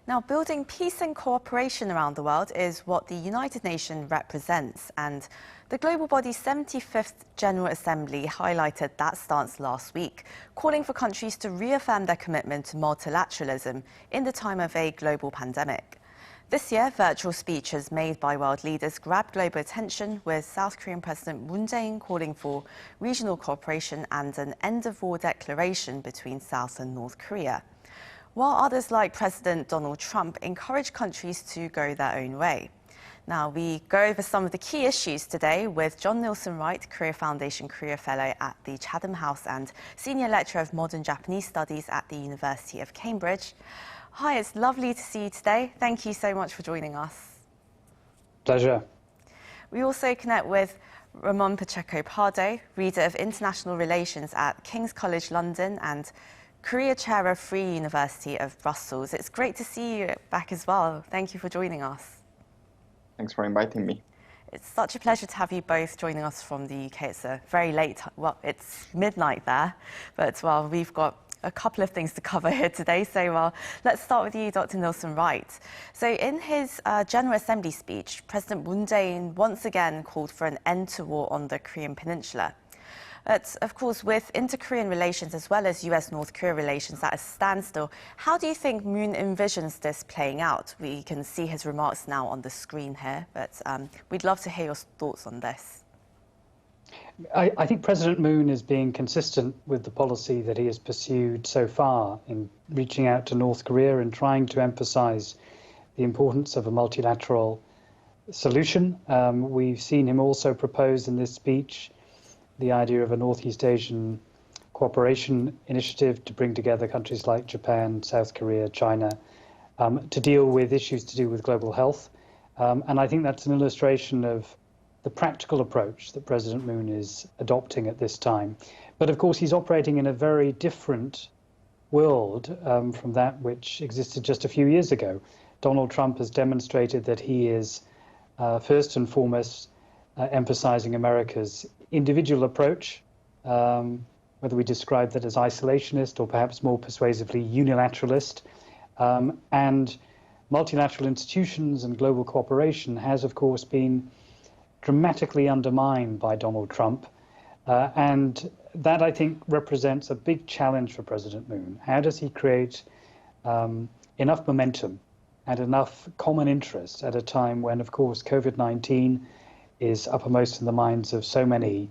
Now, building peace and cooperation around the world is what the United Nations represents, and the global body's 75th General Assembly highlighted that stance last week, calling for countries to reaffirm their commitment to multilateralism in the time of a global pandemic. This year, virtual speeches made by world leaders grabbed global attention, with South Korean President Moon Jae-in calling for regional cooperation and an end-of-war declaration between South and North Korea, while others like President Donald Trump encourage countries to go their own way. Now, we go over some of the key issues today with Nelson Wright, Korea Foundation Korea Fellow at the Chatham House and Senior Lecturer of Modern Japanese Studies at the University of Cambridge. Hi, it's lovely to see you today. Thank you so much for joining us. Pleasure. We also connect with Ramon Pacheco-Pardo, Reader of International Relations at King's College London and Korea Chair of Free University of Brussels. It's great to see you back as well. Thank you for joining us. Thanks for inviting me. It's such a pleasure to have you both joining us from the UK. It's a very late, well, it's midnight there, but well, we've got a couple of things to cover here today. So let's start with you, Dr. Nelson Wright. So in his General Assembly speech, President Moon Jae-in once again called for an end to war on the Korean Peninsula. But, of course, with inter-Korean relations as well as US-North Korea relations at a standstill, how do you think Moon envisions this playing out? We can see his remarks now on the screen here, but we'd love to hear your thoughts on this. I think President Moon is being consistent with the policy that he has pursued so far in reaching out to North Korea and trying to emphasize the importance of a multilateral solution. We've seen him also propose in this speech the idea of a Northeast Asian cooperation initiative to bring together countries like Japan, South Korea, China, to deal with issues to do with global health. And I think that's an illustration of the practical approach that President Moon is adopting at this time. But of course, he's operating in a very different world from that which existed just a few years ago. Donald Trump has demonstrated that he is first and foremost emphasizing America's individual approach, whether we describe that as isolationist or perhaps more persuasively unilateralist. And multilateral institutions and global cooperation has, of course, been dramatically undermined by Donald Trump. And that, I think, represents a big challenge for President Moon. How does he create enough momentum and enough common interest at a time when, of course, COVID-19 is uppermost in the minds of so many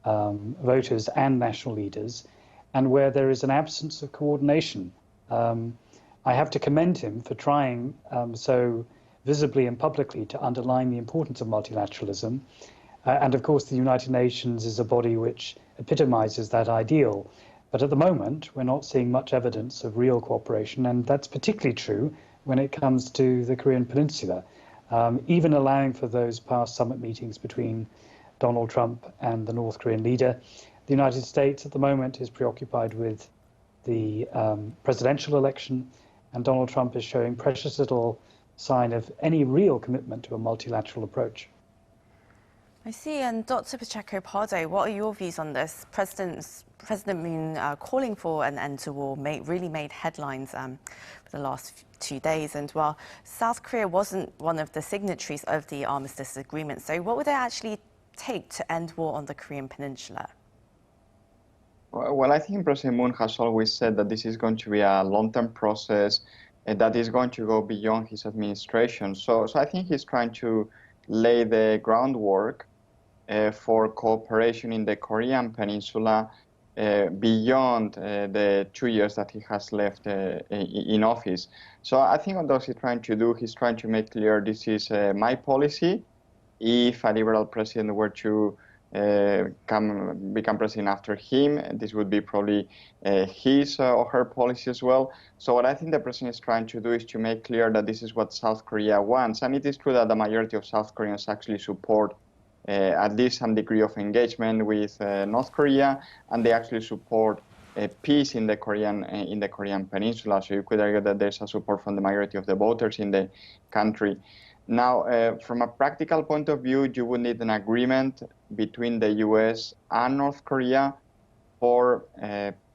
voters and national leaders, and where there is an absence of coordination? I have to commend him for trying so visibly and publicly to underline the importance of multilateralism. And of course, the United Nations is a body which epitomizes that ideal. But at the moment, we're not seeing much evidence of real cooperation, and that's particularly true when it comes to the Korean Peninsula. Even allowing for those past summit meetings between Donald Trump and the North Korean leader, the United States at the moment is preoccupied with the presidential election, and Donald Trump is showing precious little sign of any real commitment to a multilateral approach. I see. And Dr. Pacheco-Pardo, what are your views on this? President Moon calling for an end to war really made headlines for the last 2 days. And while South Korea wasn't one of the signatories of the armistice agreement, so what would it actually take to end war on the Korean Peninsula? Well, I think President Moon has always said that this is going to be a long-term process and that is going to go beyond his administration. So I think he's trying to lay the groundwork for cooperation in the Korean Peninsula beyond the 2 years that he has left in office. So I think what he's trying to do, he's trying to make clear this is my policy. If a liberal president were to become president after him, this would be probably his or her policy as well. So what I think the president is trying to do is to make clear that this is what South Korea wants. And it is true that the majority of South Koreans actually support at least some degree of engagement with North Korea, and they actually support peace in the Korean Peninsula. So you could argue that there's a support from the majority of the voters in the country. Now, from a practical point of view, you would need an agreement between the US and North Korea for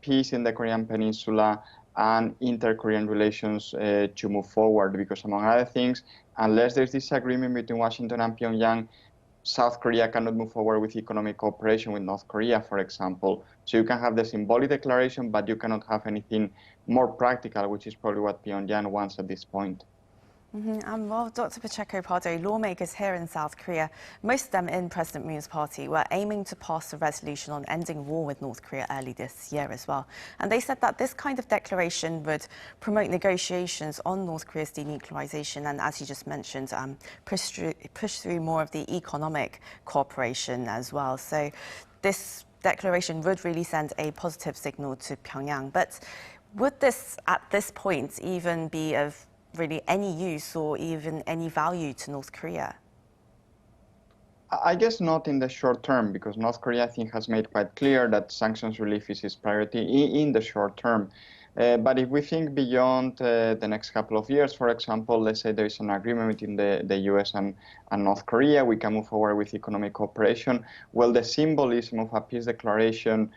peace in the Korean Peninsula and inter-Korean relations to move forward. Because among other things, unless there's disagreement between Washington and Pyongyang, South Korea cannot move forward with economic cooperation with North Korea, for example. So you can have the symbolic declaration, but you cannot have anything more practical, which is probably what Pyongyang wants at this point. Well, Dr. Pacheco Pardo, lawmakers here in South Korea, most of them in President Moon's party, were aiming to pass a resolution on ending war with North Korea early this year as well. And they said that this kind of declaration would promote negotiations on North Korea's denuclearization and, as you just mentioned, push through more of the economic cooperation as well. So this declaration would really send a positive signal to Pyongyang. But would this, at this point, even be of really any use or even any value to North Korea? I guess not in the short term, because North Korea, I think, has made quite clear that sanctions relief is its priority in the short term. But if we think beyond the next couple of years, for example, let's say there is an agreement between the US and North Korea, we can move forward with economic cooperation. Well, the symbolism of a peace declaration,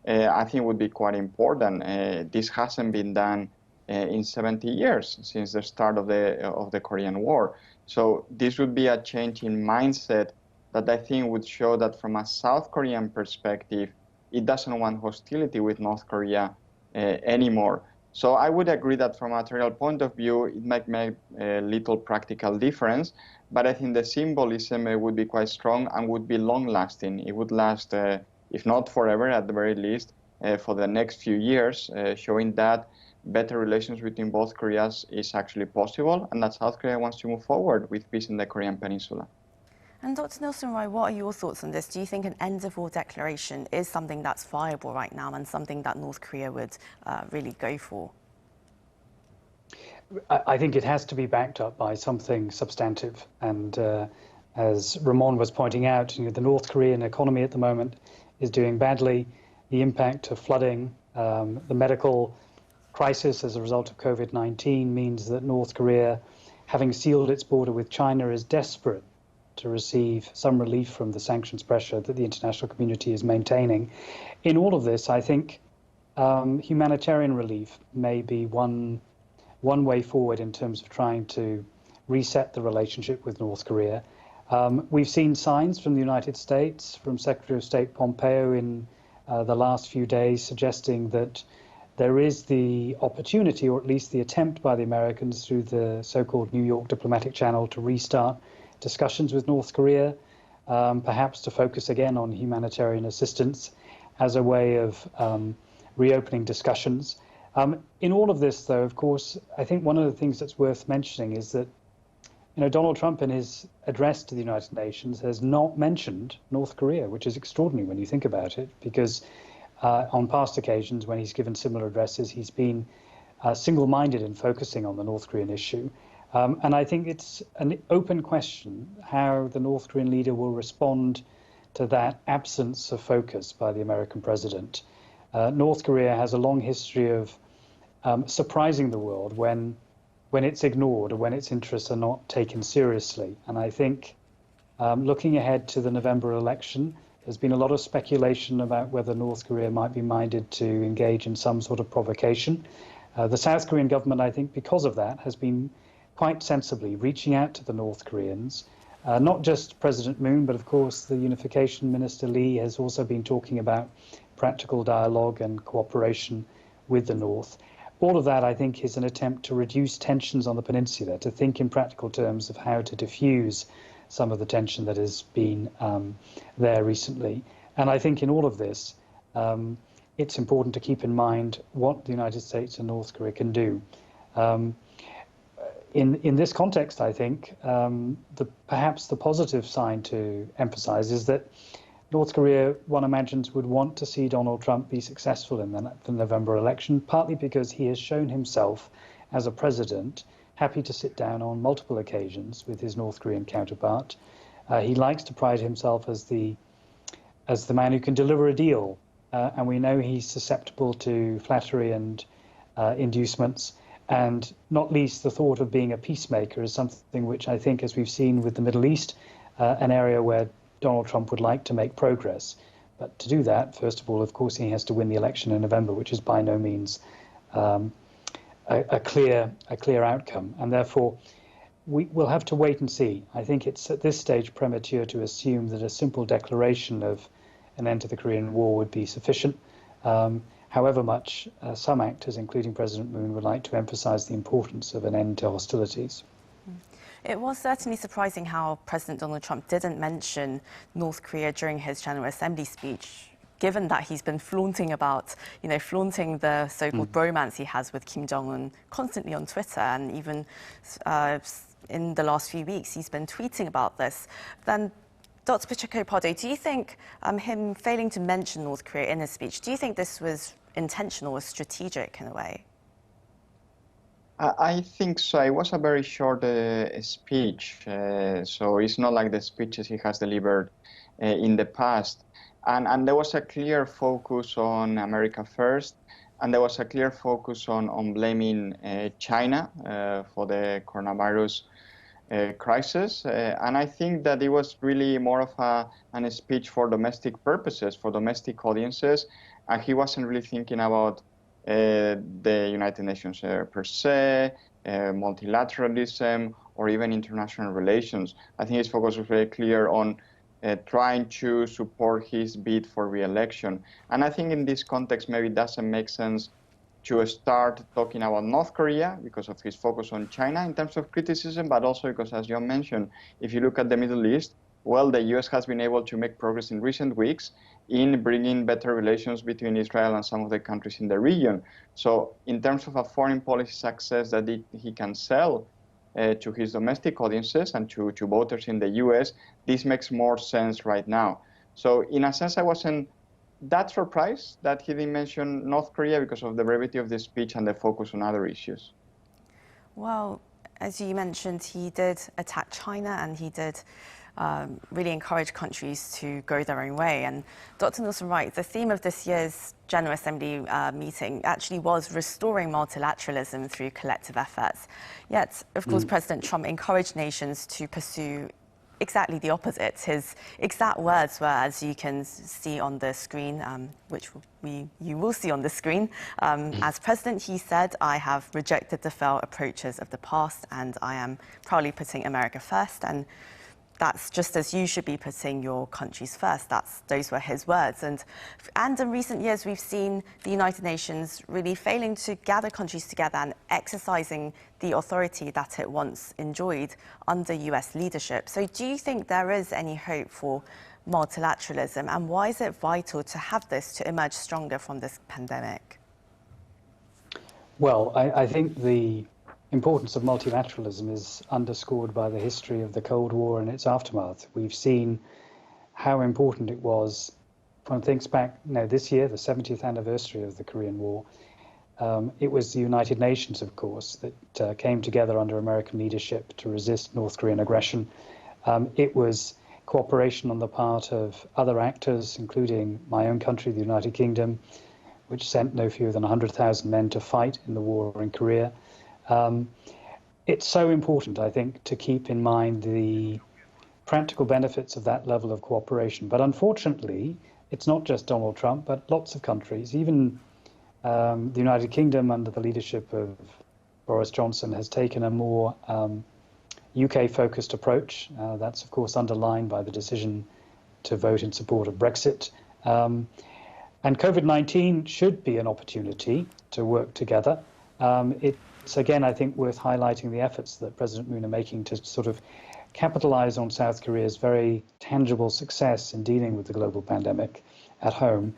I think, would be quite important. This hasn't been done in 70 years since the start of the Korean War. So this would be a change in mindset that I think would show that from a South Korean perspective, it doesn't want hostility with North Korea anymore. So I would agree that from a material point of view, it might make a little practical difference, but I think the symbolism would be quite strong and would be long-lasting. It would last, if not forever, at the very least, for the next few years, showing that better relations between both Koreas is actually possible, and that South Korea wants to move forward with peace in the Korean Peninsula. And Dr. Nelson Wright, what are your thoughts on this? Do you think an end-of-war declaration is something that's viable right now and something that North Korea would really go for? I think it has to be backed up by something substantive. And as Ramon was pointing out, the North Korean economy at the moment is doing badly. The impact of flooding, the medical crisis as a result of COVID-19 means that North Korea, having sealed its border with China, is desperate to receive some relief from the sanctions pressure that the international community is maintaining. In all of this, I think humanitarian relief may be one way forward in terms of trying to reset the relationship with North Korea. We've seen signs from the United States, from Secretary of State Pompeo in the last few days, suggesting that there is the opportunity, or at least the attempt by the Americans through the so-called New York diplomatic channel, to restart discussions with North Korea, perhaps to focus again on humanitarian assistance as a way of reopening discussions. In all of this, though, of course, I think one of the things that's worth mentioning is that Donald Trump, in his address to the United Nations, has not mentioned North Korea, which is extraordinary when you think about it, because on past occasions when he's given similar addresses, he's been single-minded in focusing on the North Korean issue. And I think it's an open question how the North Korean leader will respond to that absence of focus by the American president. North Korea has a long history of surprising the world when it's ignored or when its interests are not taken seriously. And I think looking ahead to the November election, there's been a lot of speculation about whether North Korea might be minded to engage in some sort of provocation. The South Korean government, I think, because of that, has been quite sensibly reaching out to the North Koreans. Not just President Moon, but of course the Unification Minister Lee has also been talking about practical dialogue and cooperation with the North. All of that, I think, is an attempt to reduce tensions on the peninsula, to think in practical terms of how to diffuse some of the tension that has been there recently. And I think in all of this, it's important to keep in mind what the United States and North Korea can do. In this context, I think, perhaps the positive sign to emphasize is that North Korea, one imagines, would want to see Donald Trump be successful in the November election, partly because he has shown himself as a president happy to sit down on multiple occasions with his North Korean counterpart. He likes to pride himself as the man who can deliver a deal, and we know he's susceptible to flattery and inducements. And not least, the thought of being a peacemaker is something which I think, as we've seen with the Middle East, an area where Donald Trump would like to make progress. But to do that, first of all, of course, he has to win the election in November, which is by no means a clear outcome, and therefore we'll have to wait and see. I think it's at this stage premature to assume that a simple declaration of an end to the Korean War would be sufficient. However much some actors, including President Moon, would like to emphasize the importance of an end to hostilities. It was certainly surprising how President Donald Trump didn't mention North Korea during his General Assembly speech, given that he's been flaunting the so-called bromance he has with Kim Jong-un constantly on Twitter, and even in the last few weeks he's been tweeting about this. Then, Dr. Pacheco-Pardo, do you think him failing to mention North Korea in his speech, do you think this was intentional or strategic in a way? I think so. It was a very short speech, so it's not like the speeches he has delivered in the past. And there was a clear focus on America first, and there was a clear focus on blaming China for the coronavirus crisis. And I think that it was really more of a speech for domestic purposes, for domestic audiences, and he wasn't really thinking about the United Nations per se, multilateralism, or even international relations. I think his focus was very clear on trying to support his bid for re-election. And I think in this context, maybe it doesn't make sense to start talking about North Korea because of his focus on China in terms of criticism, but also because, as John mentioned, if you look at the Middle East, well, the US has been able to make progress in recent weeks in bringing better relations between Israel and some of the countries in the region. So in terms of a foreign policy success that he can sell to his domestic audiences and to voters in the US, this makes more sense right now. So in a sense, I wasn't that surprised that he didn't mention North Korea because of the brevity of the speech and the focus on other issues. Well, as you mentioned, he did attack China, and he did really encourage countries to go their own way. And Dr. Nelson Wright, the theme of this year's General Assembly meeting actually was restoring multilateralism through collective efforts. Yet, of course, President Trump encouraged nations to pursue exactly the opposite. His exact words were, as you can see on the screen, which you will see on the screen, as president, he said, "I have rejected the failed approaches of the past, and I am proudly putting America first." And that's just as you should be putting your countries first. Those were his words. And in recent years, we've seen the United Nations really failing to gather countries together and exercising the authority that it once enjoyed under US leadership. So do you think there is any hope for multilateralism? And why is it vital to have this to emerge stronger from this pandemic? Well, I think the importance of multilateralism is underscored by the history of the Cold War and its aftermath. We've seen how important it was. If one thinks back, this year, the 70th anniversary of the Korean War, it was the United Nations, of course, that came together under American leadership to resist North Korean aggression. It was cooperation on the part of other actors, including my own country, the United Kingdom, which sent no fewer than 100,000 men to fight in the war in Korea. It's so important, I think, to keep in mind the practical benefits of that level of cooperation. But unfortunately, it's not just Donald Trump, but lots of countries, even the United Kingdom under the leadership of Boris Johnson has taken a more UK-focused approach. That's, of course, underlined by the decision to vote in support of Brexit. And COVID-19 should be an opportunity to work together. It's, again, I think, worth highlighting the efforts that President Moon are making to sort of capitalize on South Korea's very tangible success in dealing with the global pandemic at home,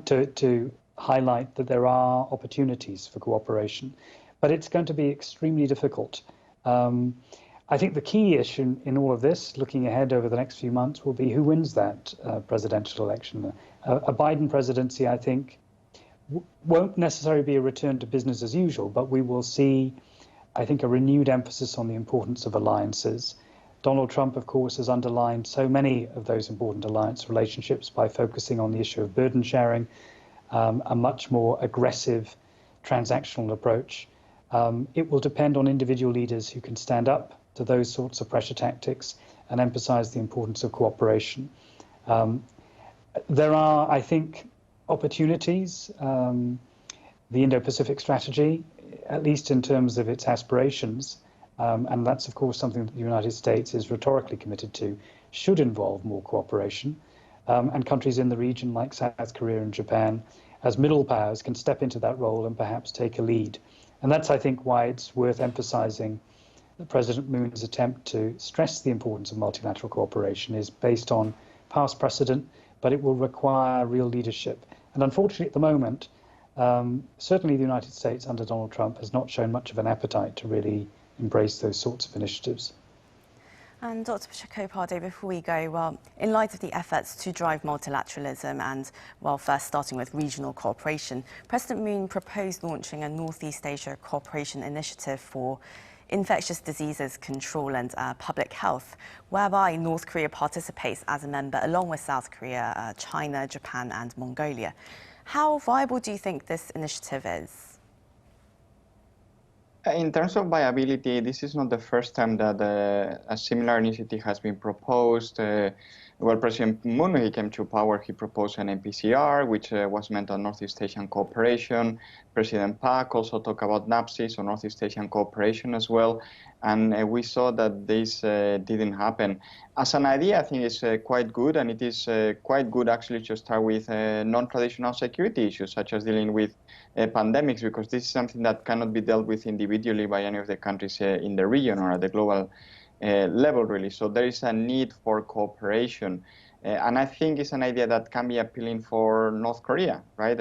to highlight that there are opportunities for cooperation. But it's going to be extremely difficult. I think the key issue in all of this, looking ahead over the next few months, will be who wins that presidential election. A Biden presidency, I think, won't necessarily be a return to business as usual, but we will see, I think, a renewed emphasis on the importance of alliances. Donald Trump, of course, has underlined so many of those important alliance relationships by focusing on the issue of burden sharing, a much more aggressive transactional approach. It will depend on individual leaders who can stand up to those sorts of pressure tactics and emphasize the importance of cooperation. There are, I think, opportunities. The Indo-Pacific strategy at least in terms of its aspirations, and that's of course something that the United States is rhetorically committed to, should involve more cooperation. And countries in the region like South Korea and Japan, as middle powers, can step into that role and perhaps take a lead. And that's, I think, why it's worth emphasizing that President Moon's attempt to stress the importance of multilateral cooperation is based on past precedent, but it will require real leadership. And unfortunately, at the moment, certainly the United States under Donald Trump has not shown much of an appetite to really embrace those sorts of initiatives. And Dr. Pacheco-Pardo, before we go, well, in light of the efforts to drive multilateralism and, well, first starting with regional cooperation, President Moon proposed launching a Northeast Asia cooperation initiative for infectious diseases control and public health, whereby North Korea participates as a member along with South Korea, China, Japan and Mongolia. How viable do you think this initiative is? In terms of viability, this is not the first time that a similar initiative has been proposed. Well, President Moon, when he came to power, he proposed an NPCR, which was meant on Northeast Asian cooperation. President Park also talked about NAPSI, so Northeast Asian cooperation as well. And we saw that this didn't happen. As an idea, I think it's quite good, and it is quite good actually to start with non-traditional security issues, such as dealing with pandemics, because this is something that cannot be dealt with individually by any of the countries in the region or at the global level, really. So there is a need for cooperation. And I think it's an idea that can be appealing for North Korea, right?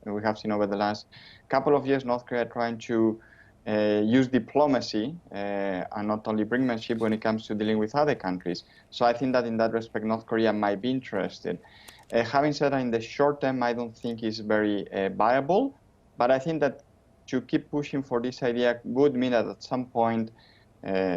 We have seen over the last couple of years North Korea trying to use diplomacy and not only brinkmanship when it comes to dealing with other countries. So I think that in that respect, North Korea might be interested. Having said that, in the short term, I don't think it's very viable, but I think that to keep pushing for this idea would mean that at some point,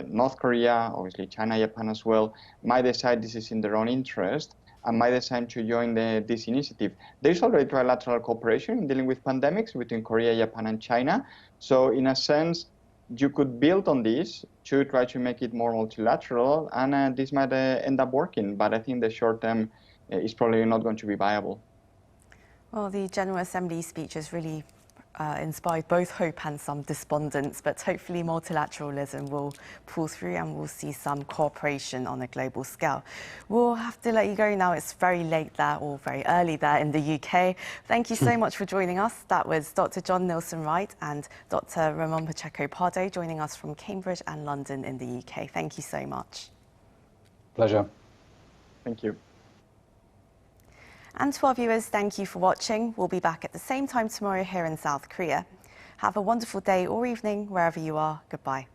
North Korea, obviously China, Japan as well, might decide this is in their own interest and might decide to join this initiative. There's already trilateral cooperation in dealing with pandemics between Korea, Japan, and China. So in a sense, you could build on this to try to make it more multilateral, and this might end up working. But I think the short term is probably not going to be viable. Well, the General Assembly speech has really inspired both hope and some despondence, but hopefully multilateralism will pull through and we'll see some cooperation on a global scale. We'll have to let you go now. It's very late there, or very early there in the UK. Thank you so much for joining us. That was Dr. John Nelson Wright and Dr. Ramon Pacheco-Pardo joining us from Cambridge and London in the UK. Thank you so much. Pleasure. Thank you. And to our viewers, thank you for watching. We'll be back at the same time tomorrow here in South Korea. Have a wonderful day or evening wherever you are. Goodbye.